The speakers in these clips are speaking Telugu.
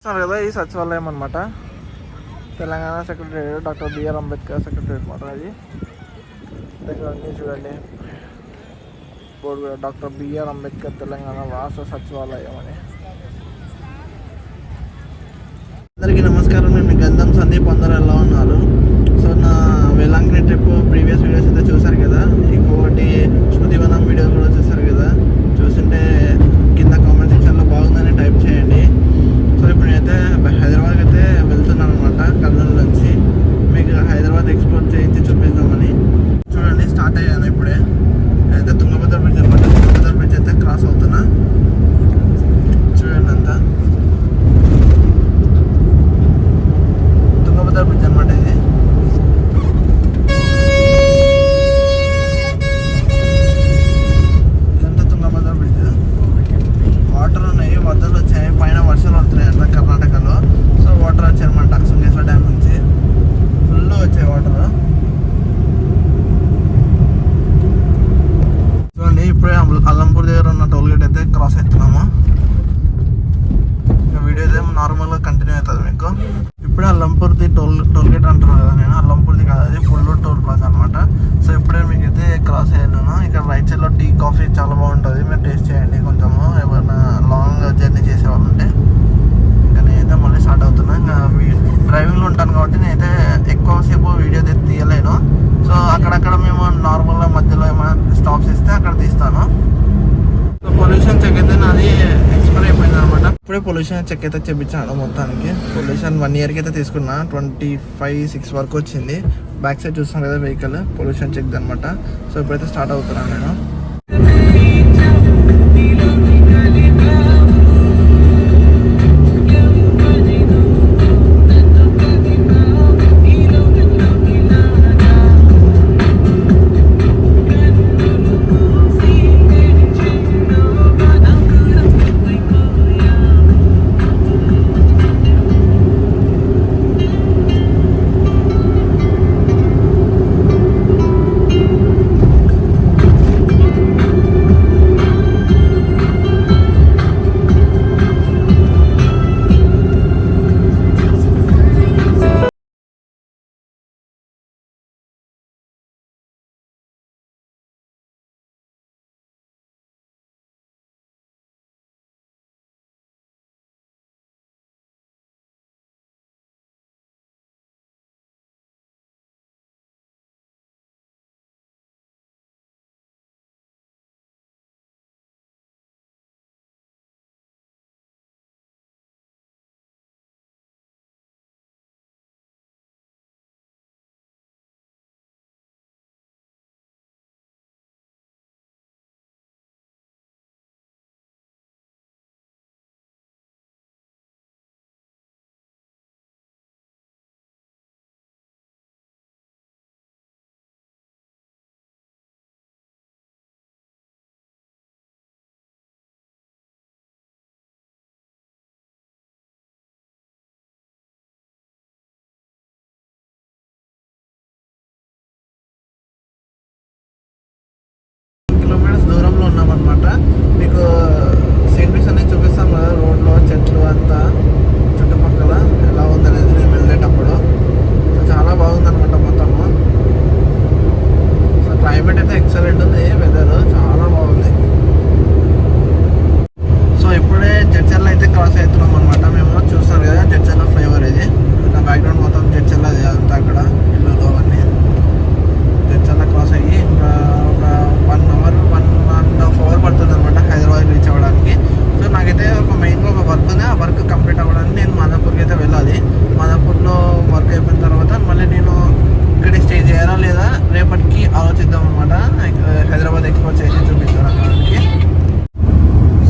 కదా ఈ సచివాలయం అనమాట. Telangana secretary doctor B R Ambedkar secretary అనమాట. అది దగ్గర అన్నీ చూడండి, బోర్డు కూడా డాక్టర్ బిఆర్ అంబేద్కర్ తెలంగాణ రాష్ట్ర సచివాలయం అని. అందరికీ నమస్కారం, నేను గంధం సందీప్. అందరూ ఎలా ఉన్నారు? సో నా వేలాంగిని ట్రిప్ ప్రీవియస్ వీడియోస్ అయితే చూసారు కదా, ఇంకొకటి శృతివనం వీడియో కూడా చూసారు కదా. చూస్తుంటే కింద కామెంట్ సెక్షన్లో బాగుందని టైప్ చేయండి. సో ఇప్పుడు నేనైతే హైదరాబాద్కి అయితే వెళ్తున్నాను అనమాట. కర్నూలు నుంచి మీకు హైదరాబాద్ ఎక్స్ప్లోర్ చేయించి చూపిద్దామని. చూడండి, స్టార్ట్ అయ్యాను ఇప్పుడే. అయితే తుంగభద్ర బ్రిడ్జ్ అనమాట. తుంగభద్ర బ్రిడ్జ్ అయితే క్రాస్ అవుతున్నా. చూడండి అంతా తుంగభద్ర బ్రిడ్జ్ అనమాట. ఇది ఇదంతా తుంగభద్ర బ్రిడ్జ్. వాటర్ ఉన్నాయి, వరదలు వచ్చాయి, పైన వర్షాలు పడుతున్నాయి అంట కర్ణాటకలో. సో వాటర్ వచ్చాయన్నమాట సుంగేశ్వర డ్యామ్ నుంచి, ఫుల్ వచ్చాయి వాటర్. చూడండి, ఇప్పుడే అల్లంపూర్ దగ్గర ఉన్న టోల్ గేట్ అయితే క్రాస్ అవుతున్నాము. వీడియో అయితే నార్మల్గా కంటిన్యూ అవుతుంది మీకు. ఇప్పుడే అల్లంపూర్ది టోల్ గేట్ అంటున్నాను కదా నేను, అల్లంపూర్ది కాదు, అది ఫుల్ టోల్ ప్లాజా అనమాట. సో ఇప్పుడే మీకు అయితే క్రాస్ అయ్యాను. ఇక్కడ రైట్ సైడ్లో టీ కాఫీ చాలా బాగుంటుంది, మీరు టేస్ట్ చేయండి కొంచెము, ఎవరైనా లాంగ్ జర్నీ చేసేవాళ్ళు ఉంటే. ఇంకా నేనైతే మళ్ళీ స్టార్ట్ అవుతున్నా. ఇంకా డ్రైవింగ్లో ఉంటాను కాబట్టి నేనైతే ఎక్కువసేపు వీడియో తీయలేను. సో అక్కడక్కడ మేము నార్మల్గా మధ్యలో ఏమైనా స్టాప్స్ ఇస్తే అక్కడ తీస్తాను. సో పొల్యూషన్ చెక్ అయితే నాది ఎక్స్పైర్ అయిపోయింది అనమాట. ఇప్పుడే పొల్యూషన్ చెక్ అయితే చేయించాను. మొత్తానికి పొల్యూషన్ 1 ఇయర్కి అయితే తీసుకున్నా. 25-6 వరకు వచ్చింది. బ్యాక్ సైడ్ చూస్తాను కదా వెహికల్, పొల్యూషన్ చెక్ అనమాట. సో ఇప్పుడైతే స్టార్ట్ అవుతున్నాను నేను. దూరంలో ఉన్నామన్నమాట. మీకు సీనరీస్ అనేది చూపిస్తాం కదా, రోడ్లో చెట్లు అంతా చుట్టుపక్కల ఎలా ఉందనేది నేను వెళ్ళేటప్పుడు. సో చాలా బాగుందన్నమాట మొత్తము. సో క్లైమేట్ అయితే ఎక్సలెంట్ ఉంది, వెదర్ చాలా బాగుంది. సో ఇప్పుడే జడ్చర్ల అయితే క్రాస్ అవుతున్నాం అనమాట. మేము చూస్తారు కదా జడ్చర్ల ఫ్లేవర్. ఇది నా బ్యాక్గ్రౌండ్ మొత్తం జడ్చర్ల అంతా, అక్కడ ఇల్లులు అవన్నీ జడ్చర్ల క్రాస్ అయ్యి ఇంకా ఒక 1.5 అవర్ పడుతుంది అనమాట హైదరాబాద్ రీచ్ అవ్వడానికి. సో నాకైతే మెయిన్గా ఒక వర్క్ ఉంది. ఆ వర్క్ కంప్లీట్ అవ్వడానికి నేను మాదాపూర్కి అయితే వెళ్ళాలి. మాదాపూర్లో వర్క్ అయిపోయిన తర్వాత మళ్ళీ నేను ఇక్కడే స్టే చేయాలా లేదా రేపటికి ఆలోచిద్దాం అనమాట. హైదరాబాద్ ఎక్స్ప్లోర్ చేసి చూపించడానికి.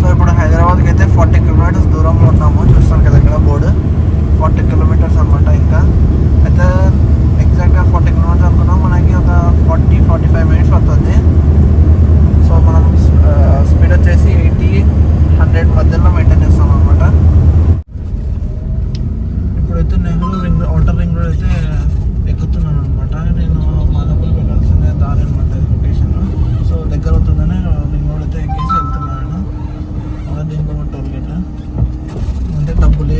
సో ఇప్పుడు హైదరాబాద్కి అయితే 40 కిలోమీటర్స్ దూరంలో ఉన్నాము. చూస్తాను కదా ఇక్కడ బోర్డు, 40 కిలోమీటర్స్ అనమాట. ఇంకా అయితే ఎగ్జాక్ట్గా 40 కిలోమీటర్స్ అనుకున్నాం, మనకి ఒక 40-45 మినిట్స్ పడుతుంది. సో మనం స్పీడ్ వచ్చేసి 80-100 మధ్యలో మెయింటైన్ చేస్తాం అనమాట. ఇప్పుడైతే నెహ్రూ ఔటర్ రింగ్ రోడ్ అయితే ఎక్కుతున్నాను అనమాట. నేను మాదాపూర్ వెళ్ళాల్సిన దారి అనమాట లొకేషన్. సో దగ్గర అవుతుందని రింగ్ రోడ్ అయితే ఎక్కేసి వెళ్తున్నాను. దీనికి టోల్ గేట్ అంటే డబ్బులు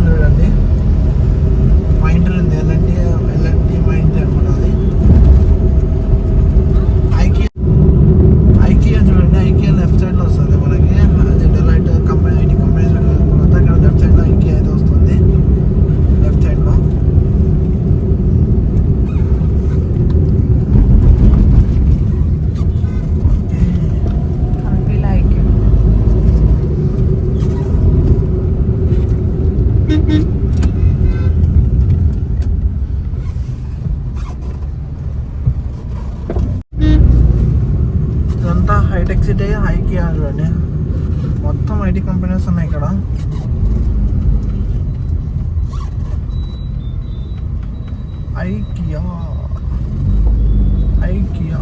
మాల్ చూడండి, మైండ్ ఉంది, ఎల్ఎన్టీ మైండ్ అనమాట అది. ఐకియా చూడండి, ఐకియా లెఫ్ట్ సైడ్ లో వస్తుంది మనకి. అది డెలైట్ కంపెనీ, ఐటీ కంపెనీ తర్వాత ఇక్కడ లెఫ్ట్ సైడ్ లో ఐకియా అయితే వస్తుంది, లెఫ్ట్ సైడ్ లో. ఇదంతా హైటెక్ సిటీ, ఐకియా చూడండి, మొత్తం ఐటీ కంపెనీస్ ఉన్నాయి ఇక్కడ. ఐకియా ఐకియా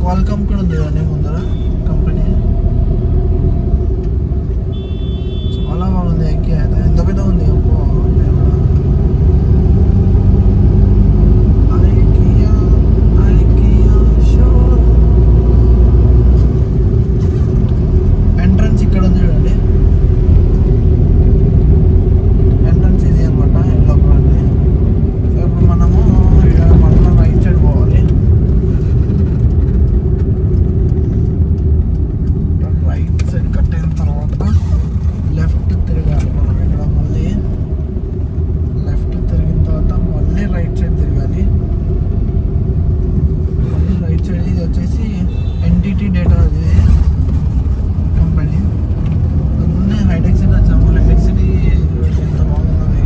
క్వాల్కామ్ కూడా ఉంది చూడండి ముందర కంపెనీ. చాలా బాగుంది ఐకియా అయితే, ఎంత పెద్ద ఉంది. ఎంట్రన్స్ ఇక్కడ ఉంది చూడండి, ఎంట్రన్స్ ఇది అనమాట, లోపల. సో ఇప్పుడు మనము మళ్ళీ రైట్ సైడ్ పోవాలి. రైట్ సైడ్ కట్టిన తర్వాత లెఫ్ట్ తిరగాలి మనం. ఇక్కడ మళ్ళీ లెఫ్ట్ తిరిగిన తర్వాత మళ్ళీ రైట్ సైడ్ తిరగాలి. మళ్ళీ రైట్ సైడ్ ఇది వచ్చేసి ఎన్టీటీ డేటా అది కంపెనీ. అన్నీ హైటెక్ సిటీ వచ్చాము. హైటెక్ సిటీ ఎంత బాగున్నది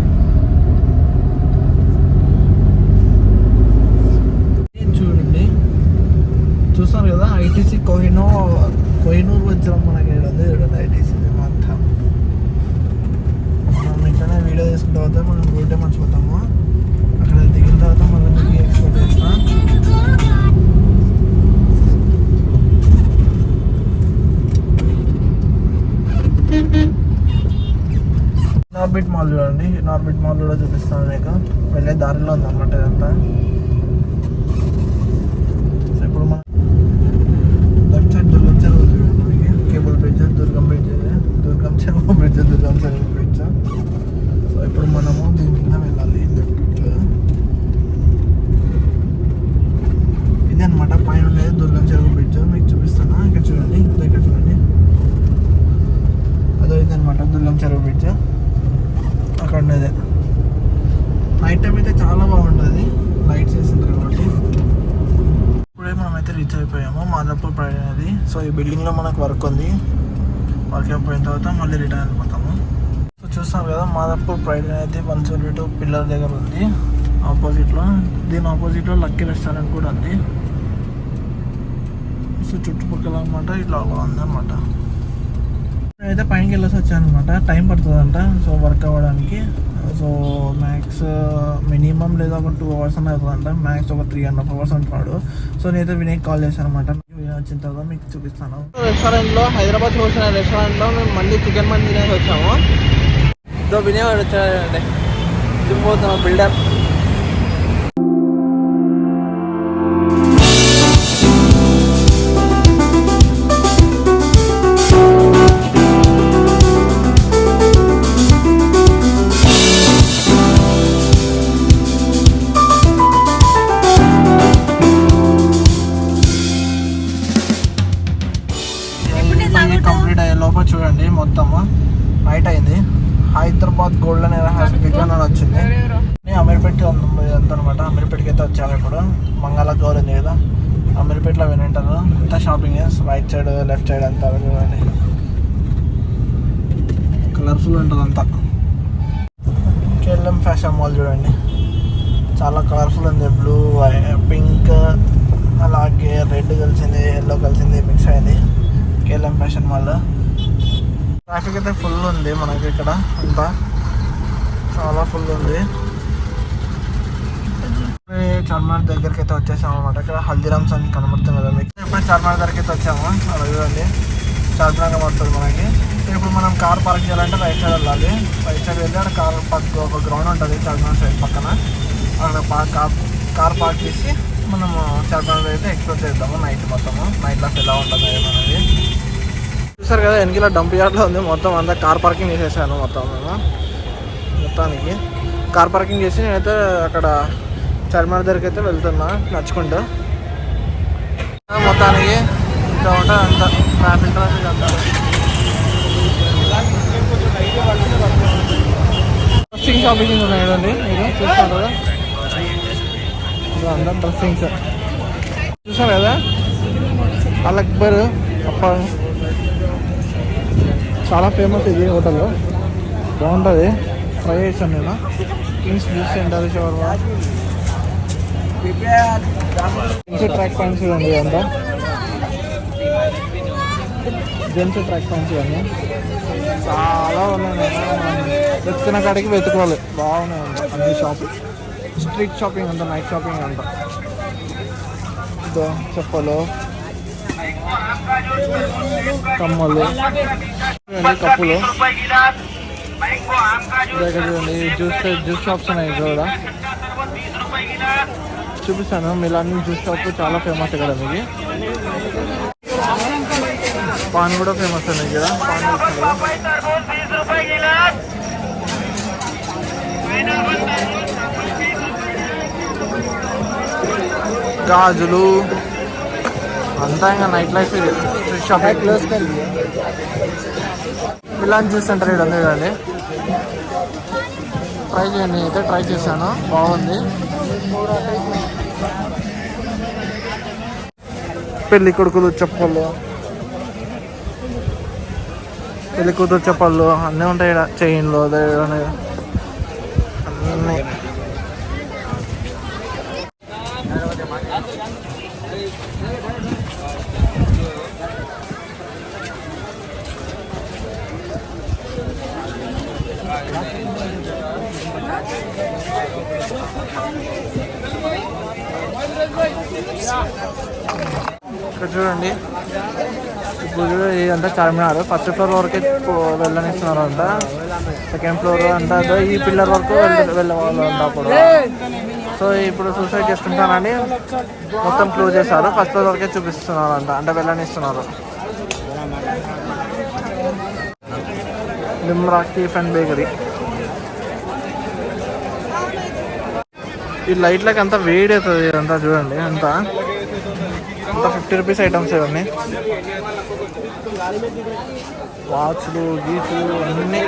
చూడండి, చూస్తారు కదా. ఐటీసీ కోహినూర్ వచ్చాం మనకి. చూడండి ఐటీసీ మొత్తం. మనం ఇట్లనే వీడియో తీసుకున్న తర్వాత మనం రూటే మర్చిపోతాము. అక్కడ దిగిన తర్వాత మళ్ళీ మీకు ఎక్స్పోర్ట్ చేస్తాం. నార్బిట్ మాల్ చూడండి, నార్బిట్ మాల్ కూడా చూపిస్తాను మీకు. వెళ్ళే దారిలో ఉందన్నమాట ఇదంతా. సో ఇప్పుడు మనం లెఫ్ట్ సైడ్ దుర్గం చెరువు చూడండి, మనకి కేబుల్ బ్రిడ్జ్, దుర్గం బ్రిడ్జ్, దుర్గం చెరువు బ్రిడ్జ్, దుర్గం చెరువు బ్రిడ్జ్. సో ఇప్పుడు మనము దీని కింద వెళ్ళాలి. లెఫ్ట్ ఇది అనమాట, పైన ఉండేది దుర్గం చెరువు బ్రిడ్జ్. మీకు చూపిస్తాను. ఇక్కడ చూడండి, ఇక్కడ చూడండి, అదో ఇది అనమాట దుర్గం చెరువు బ్రిడ్జ్. అక్కడ ఉండేది నైట్ టైం అయితే చాలా బాగుంటుంది, లైట్స్ వేసింటారు కాబట్టి. ఇప్పుడే మనమైతే రీచ్ అయిపోయాము మాదాపూర్ ప్రైడ్ అనేది. సో ఈ బిల్డింగ్లో మనకు వర్క్ ఉంది. వర్క్ అయిపోయిన తర్వాత మళ్ళీ రిటర్న్ అయిపోతాము. సో చూస్తాం కదా, మాదాపూర్ ప్రైడ్ అనేది 172 పిల్లర్ దగ్గర ఉంది ఆపోజిట్లో. దీని ఆపోజిట్లో లక్కీ రెస్టారెంట్ కూడా ఉంది. సో చుట్టుపక్కల అనమాట ఇట్లా ఉందన్నమాట. అయితే పైనకి వెళ్ళేసి వచ్చాను అనమాట. టైం పడుతుందంట సో వర్క్ అవ్వడానికి. సో మ్యాక్స్ మినిమం లేదా ఒక 2 hours అన్న అవుతుందంట, మ్యాక్స్ ఒక 3.5 hours అంటున్నాడు. సో నేనైతే వినయ్ కాల్ చేశాను అనమాట. వచ్చిన తర్వాత మీకు చూపిస్తాను. రెస్టారెంట్లో, హైదరాబాద్ వచ్చిన రెస్టారెంట్లో మేము మళ్ళీ చికెన్ మంది తినేసి వచ్చాము. సో వినయ్ వచ్చాడండి, చూపిపోతున్నాం బిల్డర్. కంప్లీట్ అయ్యే లోపల చూడండి మొత్తము నైట్ అయింది. Hyderabad golden era has began అని వచ్చింది. నేను అమీర్పేట అంత అనమాట. అమీర్పేటకి అయితే వచ్చాము. ఇప్పుడు మంగళ గౌర్ ఉంది కదా, అమీర్పేటలో వినంటారు. అంతా shopping right side left side అంతా చూడండి, కలర్ఫుల్ ఉంటుంది అంతా. కేఎల్ఎం ఫ్యాషన్ మాల్ చూడండి, చాలా కలర్ఫుల్ ఉంది. బ్లూ, పింక్, అలాగే రెడ్ కలిసింది, ఎల్లో కలిసింది, మిక్స్ అయింది కేఎల్ఎం ఫ్యాషన్ మాల్. ట్రాఫిక్ అయితే ఫుల్ ఉంది మనకి ఇక్కడ అంతా, చాలా ఫుల్ ఉంది. చార్మినార్ దగ్గరికి అయితే వచ్చేసాము అనమాట. ఇక్కడ హల్దీరామ్స్ అని కనబడుతుంది కదా మీకు. ఇప్పుడు చార్మినార్ దగ్గరికి అయితే వచ్చాము. అలా చూడండి, చార్మినార్ కనబడుతుంది మనకి. ఇప్పుడు మనం కార్ పార్క్ చేయాలంటే రైట్ సైడ్ వెళ్ళాలి. రైట్ సైడ్ వెళ్ళి అక్కడ కార్ పార్క్ ఒక గ్రౌండ్ ఉంటుంది చార్మినార్ సైడ్ పక్కన. అక్కడ కార్ పార్క్ చేసి మనము చార్మినార్ అయితే ఎక్స్ప్లోర్ చేద్దాము నైట్ మొత్తము. నైట్ లైఫ్ ఎలా ఉంటుంది అనేది. చూస్తారు కదా వెనకలా డంప్ యార్డ్లో ఉంది. మొత్తం అంతా కార్ పార్కింగ్ చేసేసాను మొత్తం మేము. మొత్తానికి కార్ పార్కింగ్ చేసి నేనైతే అక్కడ చార్మినార్ దగ్గరికి అయితే వెళ్తున్నా నడుచుకుంటూ. మొత్తానికి ఇంకా ఉంటుంది అంతా ట్రాఫిక్ అంతా. డ్రెస్సింగ్ షాపింగ్ ఉన్నాయి కదండి, మీరు చూస్తారు కదా అందరం డ్రెస్సింగ్స్ చూసారు కదా. అల్ అక్బర్ అప్ప చాలా ఫేమస్ ఇది హోటల్లో, బాగుంటుంది. ట్రై చేశాను నేను. Kings juice centre shawarma, track points చూడండి అంతా జెంట్స్ ట్రాక్ పాయింట్స్ ఇవన్నీ చాలా ఉన్నాయి. వెతుకున్న కాడికి వెతుకోవాలి, బాగున్నాయి అంట అన్ని షాపింగ్. స్ట్రీట్ షాపింగ్ అంట, నైట్ షాపింగ్ అంట. చెప్పలు, కమ్మలు, కప్పులు చూడండి. జ్యూస్ షాప్స్ ఉన్నాయి ఇక్కడ చూపిస్తాను. మిలాన్ జ్యూస్ షాప్ చాలా ఫేమస్ ఇక్కడ. మీకు పాన్ కూడా ఫేమస్ అండి ఇక్కడ. గాజులు అంతా ఇంకా నైట్ లైఫ్ ఇది. Street shopping. Milan juice centre ఇక్కడ ఉంది కదండి, ట్రై చేయండి. అయితే ట్రై చేశాను, బాగుంది. పెళ్లి కొడుకులు చెప్పళ్ళు, పెళ్లి కూతురు చెప్పళ్ళు అన్నీ ఉంటాయి ఇక్కడ. చైన్లు అన్నీ. ఇక్కడ చూడండి, ఇప్పుడు ఇదంతా చార్మినార్. ఫస్ట్ ఫ్లోర్ వరకే వెళ్ళనిస్తున్నారు అంట, సెకండ్ ఫ్లోర్ అంతా ఈ పిల్లర్ వరకు వెళ్ళేవాళ్ళు అంట అప్పుడు. సో ఇప్పుడు సూసైడ్ చేసుకుంటానని మొత్తం క్లోజ్ చేశారు. ఫస్ట్ ఫ్లోర్ వరకే చూపిస్తున్నారు అంట, అంటే వెళ్ళనిస్తున్నారు. Limra cafe and bakery. ఈ లైట్లకి అంతా వేడి అవుతుంది అంతా చూడండి. అంతా 50 రూపీస్ ఐటమ్స్ ఇవన్నీ. వాచ్లు, గీచులు అన్నీ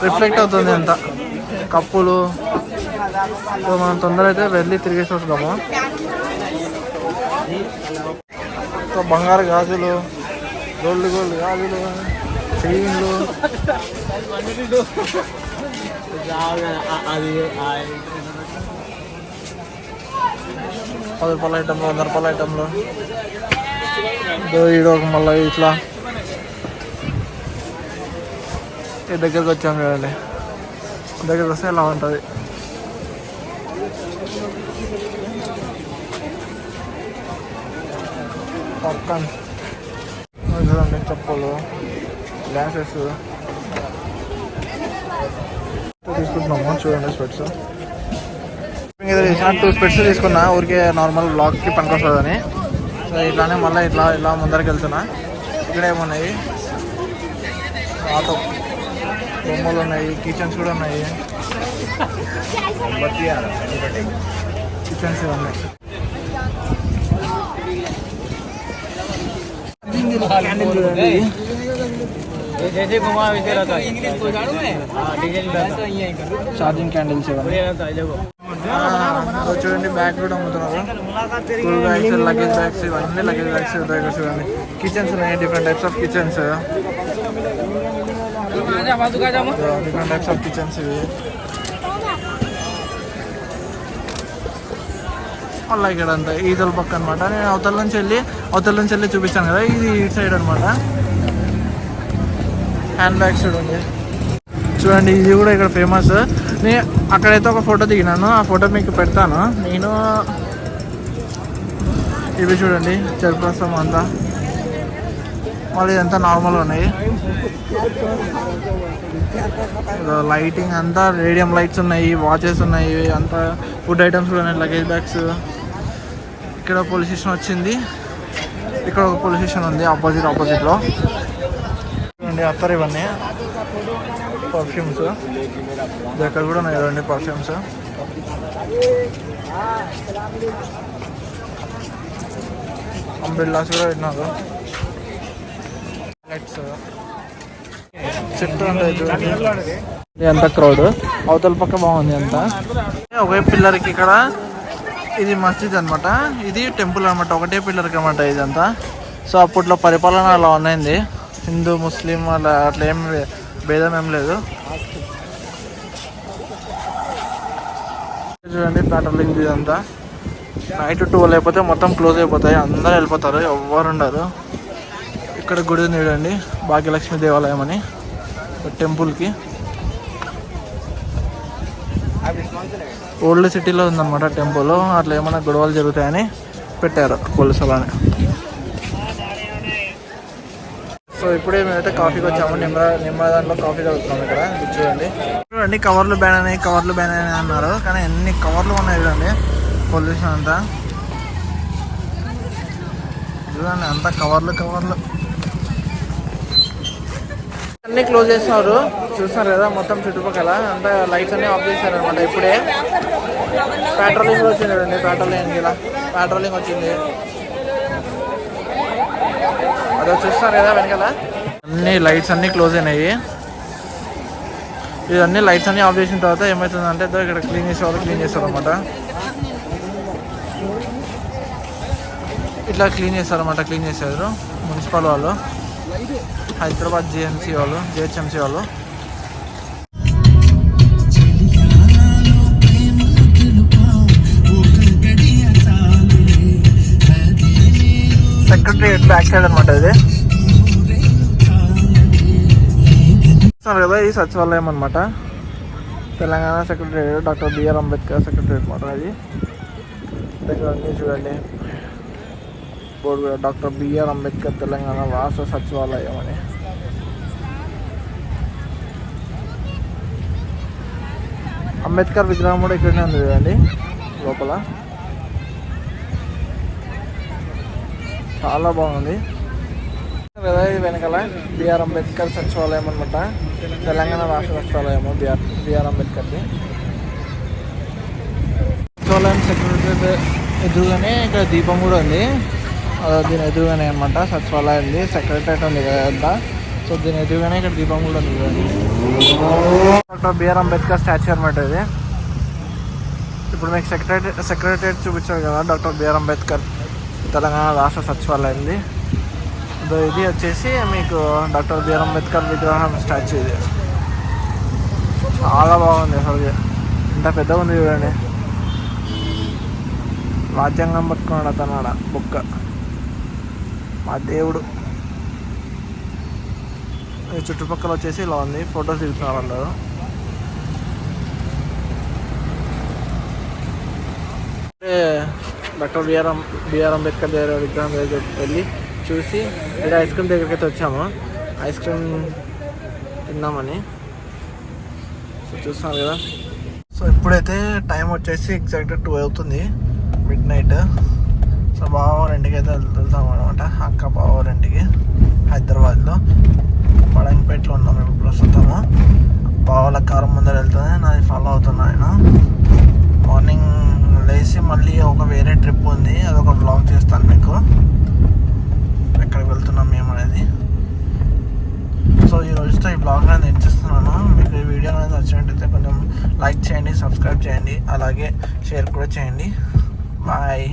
రిఫ్లెక్ట్ అవుతుంది అంతా. కప్పులు. సో మనం తొందర అయితే వెళ్ళి తిరిగేసి వస్తాము. సో బంగారు గాజులు, గోల్డ్ గాజులు, చైన్లు, ₹10 ఐటమ్లు, ₹100 ఐటమ్లు. ఈడొక మళ్ళీ ఇట్లా దగ్గరికి వచ్చాం చూడండి. దగ్గరికి వస్తే ఇలా ఉంటుంది. పాప్కార్న్ చూడండి, చెప్పులు, గ్లాసెస్ తీసుకుంటున్నాము. చూడండి స్పెట్స్. ఏదో చేసిన 2 స్పెట్స్ తీసుకున్నా, ఊరికే నార్మల్ బ్లాగ్కి పనికొస్తుందని. సో ఇట్లానే మళ్ళీ ఇలా ముందరికి వెళ్తున్నా. ఇక్కడ ఏమున్నాయి, ఆటో బొమ్మలు ఉన్నాయి, కిచెన్స్ కూడా ఉన్నాయి. కిచెన్స్ ఉన్నాయి. ఛార్జింగ్ క్యాండిల్స్ చూడండి. బ్యాగ్ కూడా అమ్ముతున్నారు. స్కూల్ బ్యాగ్స్, లగేజ్ బ్యాగ్స్, ఇవన్నీ లగేజ్ బ్యాగ్స్ దగ్గర చూడండి. కిచెన్స్ ఉన్నాయి, different types of kitchens. Different types of kitchens ఇవి. మళ్ళీ ఇక్కడ అంతా ఈతల పక్క అనమాట. నేను అవతల నుంచి వెళ్ళి చూపిస్తాను కదా, ఇది ఇటు సైడ్ అనమాట. హ్యాండ్ బ్యాగ్స్ చూడండి, ఇది కూడా ఇక్కడ ఫేమస్. నేను అక్కడైతే ఒక ఫోటో దిగినాను, ఆ ఫోటో మీకు పెడతాను. నేను ఇవి చూడండి, చెరుకు అంతా. మళ్ళీ ఇదంతా నార్మల్ ఉన్నాయి. లైటింగ్ అంతా రేడియం లైట్స్ ఉన్నాయి, వాచెస్ ఉన్నాయి, అంతా ఫుడ్ ఐటమ్స్ కూడా ఉన్నాయి, లగేజ్ బ్యాగ్స్. ఇక్కడ పోలీస్ స్టేషన్ వచ్చింది. ఇక్కడ ఒక పోలీస్ స్టేషన్ ఉంది ఆపోజిట్లో. అండి అత్తరు ఇవన్నీ పర్ఫ్యూమ్స్. దగ్గర కూడా ఉన్నాయి కదండి పర్ఫ్యూమ్స్. అంబ్రెల్లాస్ కూడా పెట్టినారు. లైట్స్ చెట్టు అంటే ఎంత క్రౌడ్. అవతల పక్క బాగుంది అంతా. ఒకే పిల్లర్కి ఇక్కడ ఇది మస్జిద్ అనమాట, ఇది టెంపుల్ అనమాట. ఒకటే పిల్లర్కి అనమాట ఇదంతా. సో అప్పట్లో పరిపాలన అలా ఉన్నది. హిందూ ముస్లిం అలా అట్లా ఏం భేదం ఏం లేదు. చూడండి పెట్రోలింగ్ ఇదంతా. నైట్ 12 అయిపోతే మొత్తం క్లోజ్ అయిపోతాయి, అందరూ వెళ్ళిపోతారు, ఎవ్వరు ఉండరు. ఇక్కడ గుడి ఉంది చూడండి, భాగ్యలక్ష్మి దేవాలయం అని టెంపుల్కి. ఓల్డ్ సిటీలో ఉందన్నమాట టెంపుల్. అట్లా ఏమైనా గొడవలు జరుగుతాయని పెట్టారు పోలీసులు అని. సో ఇప్పుడే మేమైతే కాఫీకి వచ్చాము. నిమ్మదాంట్లో కాఫీ తాగుతున్నాం ఇక్కడ. చూడండి చూడండి కవర్లు బ్యాన్ అయినాయి అన్నారు, కానీ ఎన్ని కవర్లు ఉన్నాయి చూడండి. పొల్యూషన్ అంతా చూడండి, అంతా కవర్లు అన్నీ క్లోజ్ చేస్తున్నారు. చూస్తున్నారు కదా మొత్తం చుట్టుపక్కల అంతా లైట్స్ అన్నీ ఆఫ్ చేశారు అనమాట. ఇప్పుడే పెట్రోలింగ్ వచ్చింది చూడండి, పెట్రోలింగ్ వచ్చింది. అదో చూస్తున్నారు కదా వెనకాల అన్ని లైట్స్ అన్నీ క్లోజ్ అయినాయి. ఇవన్నీ లైట్స్ అన్నీ ఆఫ్ చేసిన తర్వాత ఏమవుతుందంటే ఇక్కడ క్లీన్ చేస్తారు అనమాట. ఇట్లా క్లీన్ చేశారు మున్సిపల్ వాళ్ళు, హైదరాబాద్ జిహెచ్ఎంసీ వాళ్ళు. సెక్రటరియట్ బ్యాక్ సైడ్ అనమాట ఇది. చూస్తున్నారు కదా ఈ సచివాలయం అనమాట, Telangana secretariat, doctor B R Ambedkar secretariat అనమాట. అది దగ్గర అన్నీ చూడండి బోర్డు కూడా, డాక్టర్ బిఆర్ అంబేద్కర్ తెలంగాణ రాష్ట్ర సచివాలయం అని. అంబేద్కర్ విగ్రహం కూడా ఇక్కడనే ఉంది చూడండి లోపల, చాలా బాగుంది కదా. ఇది వెనకాల బిఆర్ అంబేద్కర్ సచివాలయం అనమాట, తెలంగాణ రాష్ట్ర సచివాలయం బిఆర్ అంబేద్కర్ది. సచివాలయం సెక్రటరీ ఎదురుగానే ఇక్కడ దీపం కూడా ఉంది. దీని ఎదురుగానే అనమాట సచివాలయంది సెక్రటరియట్ ఉంది కదా. సో దీని ఎదురుగానే ఇక్కడ దీపం కూడా ఉంది చూడండి. డాక్టర్ బిఆర్ అంబేద్కర్ స్టాచ్యూ అనమాట ఇది. ఇప్పుడు మీకు సెక్రటరియట్ చూపించారు కదా డాక్టర్ బిఆర్ అంబేద్కర్ తెలంగాణ రాష్ట్ర సచివాలయంది. ఇది వచ్చేసి మీకు డాక్టర్ బిఆర్ అంబేద్కర్ విగ్రహం స్టాచ్యూ. ఇది చాలా బాగుంది అసలు, ఇంత పెద్దగా ఉంది చూడండి. రాజ్యాంగం పట్టుకున్నాడు అతను బుక్క, మా దేవుడు. చుట్టుపక్కల వచ్చేసి ఇలా ఉంది, ఫొటోస్ దిగుతున్నారు అందరూ. డాక్టర్ బిఆర్ అంబేద్కర్ దగ్గర విగ్రహం దగ్గర వెళ్ళి చూసి ఇక్కడ ఐస్ క్రీమ్ దగ్గరికి అయితే వచ్చాము, ఐస్ క్రీమ్ తిన్నామని. సో చూస్తున్నారు కదా. సో ఇప్పుడైతే టైం వచ్చేసి ఎగ్జాక్ట్గా 2 అవుతుంది, మిడ్ నైట్. సో బావ రెండుకి అయితే వెళ్తాం అనమాట, అక్క బావ రెండుకి హైదరాబాద్లో. పడంపేటలో ఉన్నాం ఇప్పుడు ప్రస్తుతము. బావల కారం ముందర వెళ్తుంది, నాది ఫాలో అవుతున్నా ఆయన. మార్నింగ్ లేచి మళ్ళీ ఒక వేరే ట్రిప్ ఉంది, అదొక బ్లాగ్ చేస్తాను మీకు, ఎక్కడికి వెళ్తున్నాం మేము అనేది. సో ఈ రోజుతో ఈ బ్లాగ్ అనేది ఎండ్ చేస్తున్నాను. మీకు ఈ వీడియో అనేది నచ్చినట్టయితే కొంచెం లైక్ చేయండి, సబ్స్క్రైబ్ చేయండి, అలాగే షేర్ కూడా చేయండి. బాయ్.